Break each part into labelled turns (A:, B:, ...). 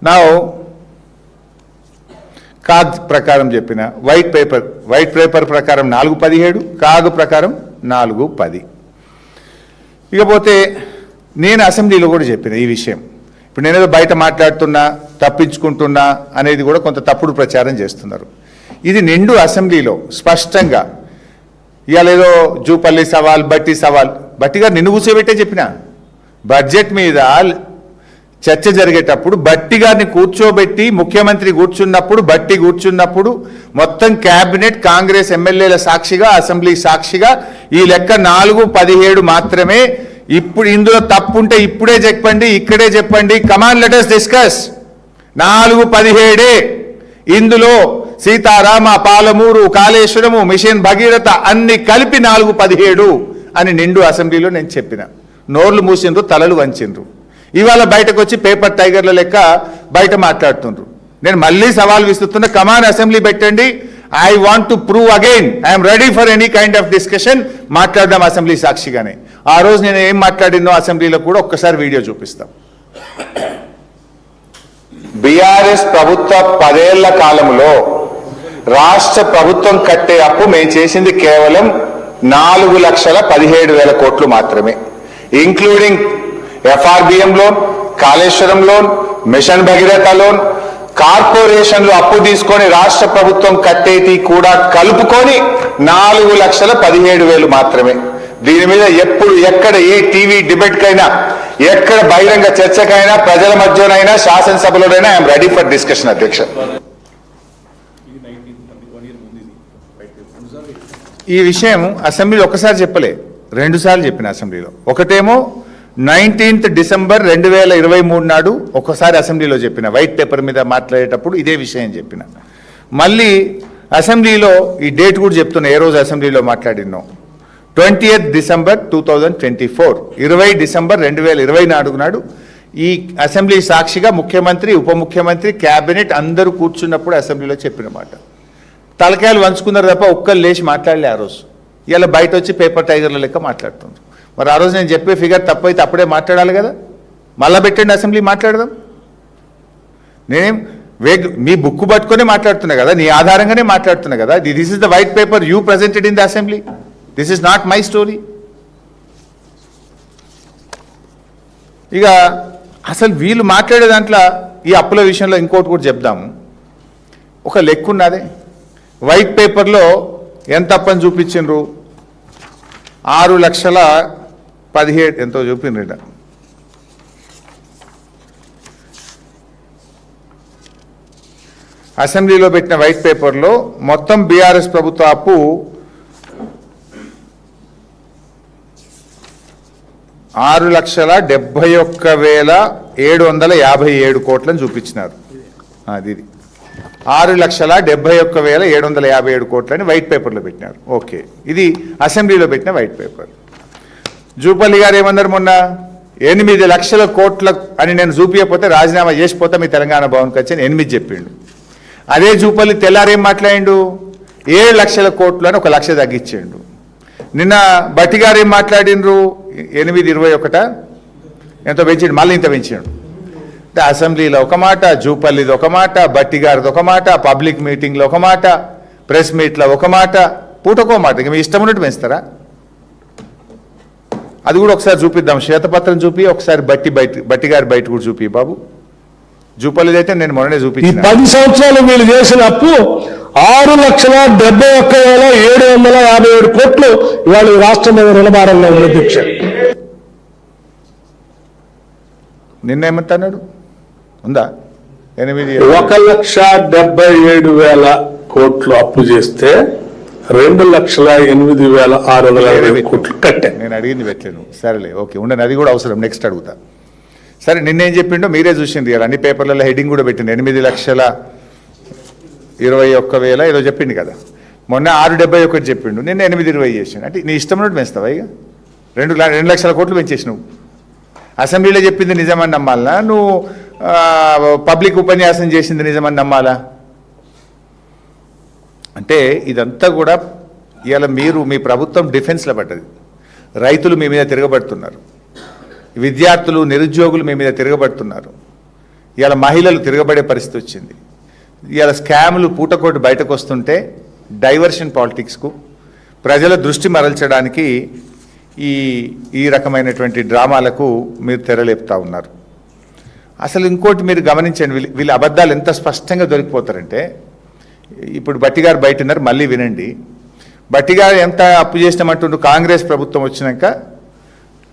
A: నా కాగ్ ప్రకారం చెప్పిన వైట్ పేపర్ ప్రకారం 417, కాగ్ ప్రకారం 410. ఇకపోతే నేను అసెంబ్లీలో కూడా చెప్పిన ఈ విషయం. ఇప్పుడు నేనేదో బయట మాట్లాడుతున్నా, తప్పించుకుంటున్నా అనేది కూడా కొంత తప్పుడు ప్రచారం చేస్తున్నారు. ఇది నిండు అసెంబ్లీలో స్పష్టంగా ఇవాళ ఏదో జూపల్లి సవాల్, బట్టి గారు నిన్ను కూర్చోబెట్టే చెప్పిన బడ్జెట్ మీద చర్చ జరిగేటప్పుడు బట్టి గారిని కూర్చోబెట్టి ముఖ్యమంత్రి కూర్చున్నప్పుడు మొత్తం క్యాబినెట్ కాంగ్రెస్ ఎమ్మెల్యేల సాక్షిగా, అసెంబ్లీ సాక్షిగా ఈ లెక్క 417 మాత్రమే. ఇప్పుడు ఇందులో తప్పు ఉంటే ఇప్పుడే చెప్పండి, ఇక్కడే చెప్పండి. Come on let us discuss. 417 ఇందులో సీతారామ, పాలమూరు, కాళేశ్వరము, మిషన్ భగీరథ అన్ని కలిపి 417 అని నిండు అసెంబ్లీలో నేను చెప్పిన. నోర్లు మూసిండ్రు, తలలు వంచిండ్రు. ఇవాళ బయటకు వచ్చి పేపర్ టైగర్ల లెక్క బయట మాట్లాడుతుండ్రు. నేను మళ్ళీ సవాల్ విస్తున్నా, కమాన్ అసెంబ్లీ పెట్టండి. I want to prove again, I'm ready for any kind of discussion. మాట్లాడదాం అసెంబ్లీ సాక్షిగానే. ఆ రోజు నేను ఏం మాట్లాడినో అసెంబ్లీలో కూడా ఒక్కసారి వీడియో చూపిస్తాం. బీఆర్ఎస్ ప్రభుత్వ 10 ఏళ్ల కాలంలో రాష్ట్ర ప్రభుత్వం కట్టే అప్పు మేము చేసింది కేవలం 4,17,000 కోట్లు మాత్రమే, including FRBM loan, Kaleshwaram loan, mission Bhagiratha loan, కార్పొరేషన్లు అప్పు తీసుకొని రాష్ట్ర ప్రభుత్వం కట్టేటి కూడా కలుపుకొని 4,17,000 మాత్రమే. దీని మీద ఎప్పుడు ఎక్కడ ఏ టీవీ డిబేట్కైనా, ఎక్కడ బహిరంగ చర్చకైనా, ప్రజల మధ్యనైనా, శాసనసభలోనైనా ఐఎమ్ రెడీ ఫర్ డిస్కషన్. అధ్యక్ష, ఈ విషయం అసెంబ్లీలో ఒకసారి చెప్పలే, 2 సార్లు చెప్పిన అసెంబ్లీలో. ఒకటేమో 19th డిసెంబర్ 2023 నాడు ఒకసారి అసెంబ్లీలో చెప్పిన, వైట్ పేపర్ మీద మాట్లాడేటప్పుడు ఇదే విషయం చెప్పిన. మళ్ళీ అసెంబ్లీలో ఈ డేట్ కూడా చెప్తున్నా, ఏ రోజు అసెంబ్లీలో మాట్లాడినో. 20th డిసెంబర్ 2024, 20 డిసెంబర్ 2024 నాడు ఈ అసెంబ్లీ సాక్షిగా ముఖ్యమంత్రి, ఉప ముఖ్యమంత్రి, క్యాబినెట్ అందరూ కూర్చున్నప్పుడు అసెంబ్లీలో చెప్పిన మాట. తలకాయలు వంచుకున్నారు తప్ప ఒక్కరు లేచి మాట్లాడలే ఆ రోజు. ఇలా బయట వచ్చి పేపర్ టైగర్ల లెక్క మాట్లాడుతున్నారు. మరి ఆ రోజు నేను చెప్పే ఫిగర్ తప్పైతే అప్పుడే మాట్లాడాలి కదా. మళ్ళా పెట్టండి అసెంబ్లీ, మాట్లాడదాం. నేనేం మీ బుక్ పట్టుకొని మాట్లాడుతున్నా కదా, నీ ఆధారంగానే మాట్లాడుతున్నా కదా. This is the white paper you presented in the assembly. This is not my story. ఇక అసలు వీళ్ళు మాట్లాడే దాంట్లో ఈ అప్పుల విషయంలో ఇంకోటి కూడా చెప్దాము. ఒక లెక్క ఉన్నదే, వైట్ పేపర్లో ఎంత అప్పని చూపించిండ్రు, 6,17,000 ఎంతో చూపిండ్రు. అసెంబ్లీలో పెట్టిన వైట్ పేపర్లో మొత్తం బీఆర్ఎస్ ప్రభుత్వ అప్పు 6,71,757 కోట్లని చూపించినారు. అది 6,71,757 కోట్లని వైట్ పేపర్లో పెట్టినారు. ఓకే, ఇది అసెంబ్లీలో పెట్టిన వైట్ పేపర్. జూపల్లి గారు ఏమన్నారు మొన్న, 8 లక్షల కోట్ల అని నేను చూపించకపోతే రాజీనామా చేసిపోతా మీ తెలంగాణ భవన్కి వచ్చి 8 చెప్పిండు. అదే జూపల్లి తెల్లారేం మాట్లాడిండు, 7 లక్షల కోట్లు అని 1 లక్ష తగ్గించిండు. నిన్న బట్టి గారు ఏం మాట్లాడిండ్రు, 821 ఎంతో పెంచిండు, మళ్ళీ ఇంత పెంచిండు. అసెంబ్లీలో ఒక మాట, జూపల్లిది ఒక మాట, బట్టి గారిది ఒక మాట, పబ్లిక్ మీటింగ్లో ఒక మాట, ప్రెస్ మీట్లో ఒక మాట, పూటకో మాట. ఇక మీ ఇష్టం ఉన్నట్టు పెంచుతారా? అది కూడా ఒకసారి చూపిద్దాం, శ్వేతపత్రం చూపి ఒకసారి బట్టి గారి బయట కూడా చూపి బాబు. జూపల్లిది అయితే నేను మొన్ననే చూపించాను.
B: 10 సంవత్సరాలు వీళ్ళు చేసిన అప్పు 6,71,757 కోట్లు ఇవాళ రాష్ట్రం మీద రుణభారంలో ఉంది. అధ్యక్ష,
A: నిన్నేమంటున్నాడు, ఉందా
B: 1,77,000 కోట్లు అప్పు చేస్తే 2,08,620 కోట్లు కట్టా.
A: నేను అడిగింది పెట్టలేను, సరేలే ఓకే ఉండను, అది కూడా అవసరం, నెక్స్ట్ అడుగుతా. సరే, నిన్నేం చెప్పిండో మీరే చూసింది కదా, అన్ని పేపర్లలో హెడ్డింగ్ కూడా పెట్టింది, 8,21,000 ఏదో చెప్పిండు కదా. మొన్న 671 చెప్పిండు, నిన్న 820 చేసిండు. అంటే నీ ఇష్టం ఉన్నట్టు పెంచుతావా? ఇక 2 లక్షల కోట్లు పెంచేసినావు. అసెంబ్లీలో చెప్పింది నిజమని నమ్మాలా, నువ్వు పబ్లిక్ ఉపన్యాసం చేసింది నిజమని నమ్మాలా? అంటే ఇదంతా కూడా ఇవాళ మీ ప్రభుత్వం డిఫెన్స్లో పడ్డది. రైతులు మీ మీద తిరగబడుతున్నారు, విద్యార్థులు, నిరుద్యోగులు మీ మీద తిరగబడుతున్నారు. ఇవాళ మహిళలు తిరగబడే పరిస్థితి వచ్చింది. ఇవాళ స్కాములు పూటకోటి బయటకు వస్తుంటే డైవర్షన్ పాలిటిక్స్కు ప్రజల దృష్టి మరల్చడానికి ఈ రకమైనటువంటి డ్రామాలకు మీరు తెరలేపుతా ఉన్నారు. అసలు ఇంకోటి మీరు గమనించండి, వీళ్ళ అబద్ధాలు ఎంత స్పష్టంగా దొరికిపోతారంటే, ఇప్పుడు బట్టి గారు బయట ఉన్నారు, మళ్ళీ వినండి. బట్టి గారు ఎంత అప్పు చేసినామంటుండ్రు, కాంగ్రెస్ ప్రభుత్వం వచ్చినాక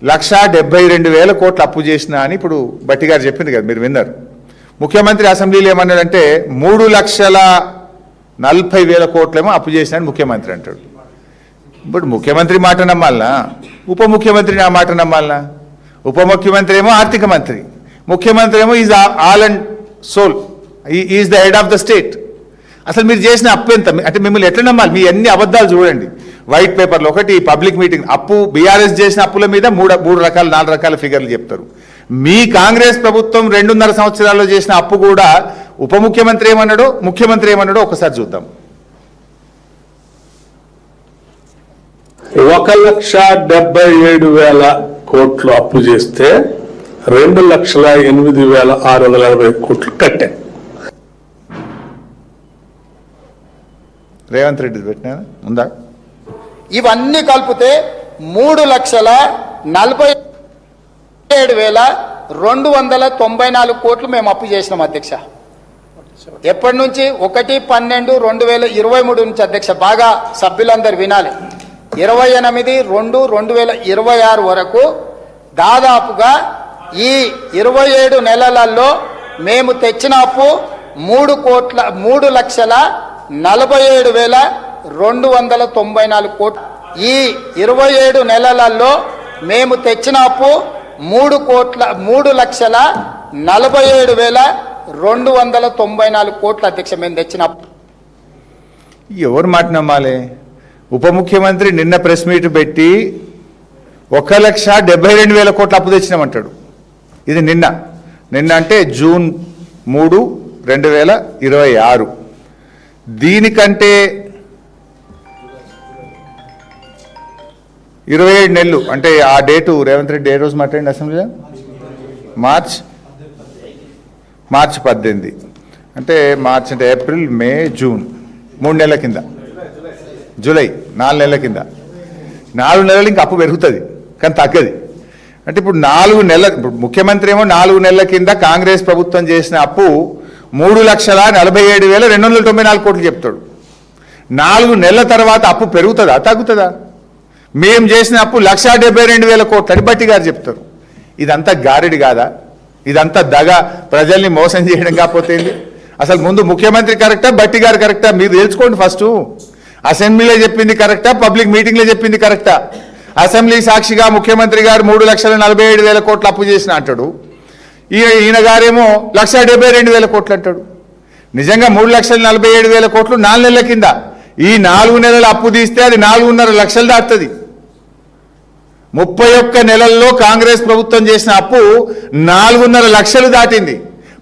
A: 1,72,000 కోట్లు అప్పు చేసినా అని ఇప్పుడు బట్టి గారు చెప్పింది కదా, మీరు విన్నారు. ముఖ్యమంత్రి అసెంబ్లీలో ఏమన్నాడంటే 3,40,000 కోట్లేమో అప్పు చేసినా అని ముఖ్యమంత్రి అంటాడు. ఇప్పుడు ముఖ్యమంత్రి మాట నమ్మాలనా, ఉప ముఖ్యమంత్రి నా మాట నమ్మాలనా? ఉప ముఖ్యమంత్రి ఏమో ఆర్థిక మంత్రి, ముఖ్యమంత్రి ఏమో is all and soul, is the head of the state. అసలు మీరు చేసిన అప్పు ఎంత అంటే మిమ్మల్ని ఎట్లా నమ్మాలి? మీ అన్ని అబద్ధాలు చూడండి. వైట్ పేపర్లో ఒకటి, పబ్లిక్ మీటింగ్ అప్పు, బీఆర్ఎస్ చేసిన అప్పుల మీద 4 రకాల ఫిగర్లు చెప్తారు. మీ కాంగ్రెస్ ప్రభుత్వం 2.5 సంవత్సరాల్లో చేసిన అప్పు కూడా ఉప ముఖ్యమంత్రి ఏమన్నాడో, ముఖ్యమంత్రి ఏమన్నాడో ఒకసారి చూద్దాం.
B: 1,77,000 కోట్లు అప్పు చేస్తే 2,08,680 కోట్లు కట్టే.
A: రేవంత్ రెడ్డి పెట్టినా ఉందా?
C: ఇవన్నీ కలిపితే 3,47,294 కోట్లు మేము అప్పు చేసినాం అధ్యక్ష. ఎప్పటి నుంచి? 1/12/2023 నుంచి అధ్యక్ష. బాగా సభ్యులందరూ వినాలి. 28/2/2026 వరకు దాదాపుగా ఈ 27 నెలలలో మేము తెచ్చిన అప్పు 3,47,294 కోట్లు. ఈ 27 నెలలలో మేము తెచ్చిన అప్పు 3,47,294 కోట్లు అధ్యక్ష. మేము తెచ్చిన అప్పు
A: ఎవరు మాట నమ్మాలి? ఉప ముఖ్యమంత్రి నిన్న ప్రెస్ మీట్ పెట్టి 1,72,000 కోట్లు అప్పు తెచ్చినామంటాడు. ఇది నిన్న అంటే June 3, 2026. దీనికంటే 27 నెలలు అంటే ఆ డేటు రేవంత్ రెడ్డి ఏ రోజు మాట్లాడింది అసెంబ్లీలో? మార్చ్ 18. అంటే మార్చ్ అంటే ఏప్రిల్, మే, జూన్ 3 నెలల కింద, జూలై 4 నెలల కింద. 4 నెలలు ఇంకా అప్పు పెరుగుతుంది కానీ తగ్గది. అంటే ఇప్పుడు 4 నెలల, ఇప్పుడు ముఖ్యమంత్రి ఏమో 4 నెలల కింద కాంగ్రెస్ ప్రభుత్వం చేసిన అప్పు 3,47,294 కోట్లు చెప్తాడు. 4 నెలల తర్వాత అప్పు పెరుగుతుందా తగ్గుతుందా? మేము చేసిన అప్పు 1,72,000 కోట్లు అని బట్టి గారు చెప్తారు. ఇదంతా గారెడి కాదా? ఇదంతా దగ, ప్రజల్ని మోసం చేయడం కాకపోతే అసలు ముందు ముఖ్యమంత్రి కరెక్టా, బట్టి గారు కరెక్టా? మీరు తెలుసుకోండి ఫస్ట్. అసెంబ్లీలో చెప్పింది కరెక్టా, పబ్లిక్ మీటింగ్లో చెప్పింది కరెక్టా? అసెంబ్లీ సాక్షిగా ముఖ్యమంత్రి గారు 3,47,000 కోట్లు అప్పు చేసిన అంటాడు. ఈయన గారేమో 1,72,000 కోట్లు అంటాడు. నిజంగా 3,47,000 కోట్లు 4 నెలల కింద. ఈ 4 నెలల అప్పు తీస్తే అది 4.5 లక్షలు దాటుతుంది. 31 నెలల్లో కాంగ్రెస్ ప్రభుత్వం చేసిన అప్పు 4.5 లక్షలు దాటింది.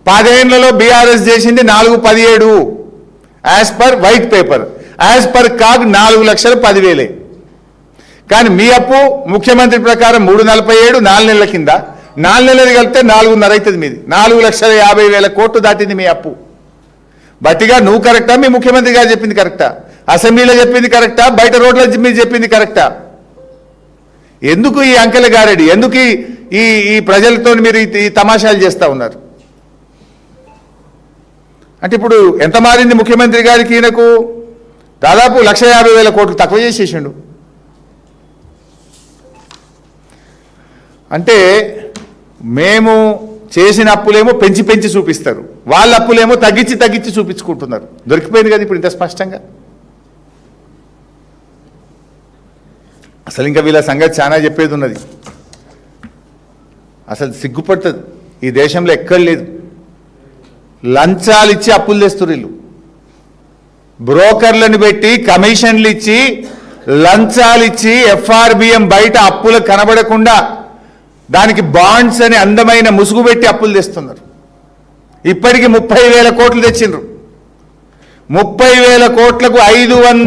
A: 10 ఏళ్లలో బీఆర్ఎస్ చేసింది 4,17 as per white paper, as per CAG 4,10,000. కానీ మీ అప్పు ముఖ్యమంత్రి ప్రకారం 3,47 4 నెలల కింద. 4 నెలలు కలిపితే 4.5 అవుతుంది మీది. 4,50,000 కోట్లు దాటింది మీ అప్పు. బట్టిగా నువ్వు కరెక్టా, మీ ముఖ్యమంత్రి గారు చెప్పింది కరెక్టా? అసెంబ్లీలో చెప్పింది కరెక్టా, బయట రోడ్ల మీరు చెప్పింది కరెక్టా? ఎందుకు ఈ అంకెల గారెడి? ఎందుకు ఈ ప్రజలతో మీరు ఈ తమాషాలు చేస్తూ ఉన్నారు? అంటే ఇప్పుడు ఎంత మారింది ముఖ్యమంత్రి గారికి? ఈయనకు దాదాపు 1,50,000 కోట్లు తక్కువ చేసేసిండు. అంటే మేము చేసిన అప్పులేమో పెంచి పెంచి చూపిస్తారు, వాళ్ళ అప్పులేమో తగ్గించి తగ్గించి చూపించుకుంటున్నారు. దొరికిపోయింది కదా ఇప్పుడు ఇంత స్పష్టంగా. అసలు ఇంకా వీళ్ళ సంగతి చాలా చెప్పేది ఉన్నది. అసలు సిగ్గుపడుతుంది. ఈ దేశంలో ఎక్కడ లేదు. లంచాలు ఇచ్చి అప్పులు తెస్తారు వీళ్ళు. బ్రోకర్లను పెట్టి కమిషన్లు ఇచ్చి లంచాలు ఇచ్చి FRBM బయట అప్పులు కనబడకుండా దానికి బాండ్స్ అని అందమైన ముసుగు పెట్టి అప్పులు తెస్తున్నారు. ఇప్పటికి 30,000 కోట్లు తెచ్చిండ్రు. 30,000 కోట్లకు 500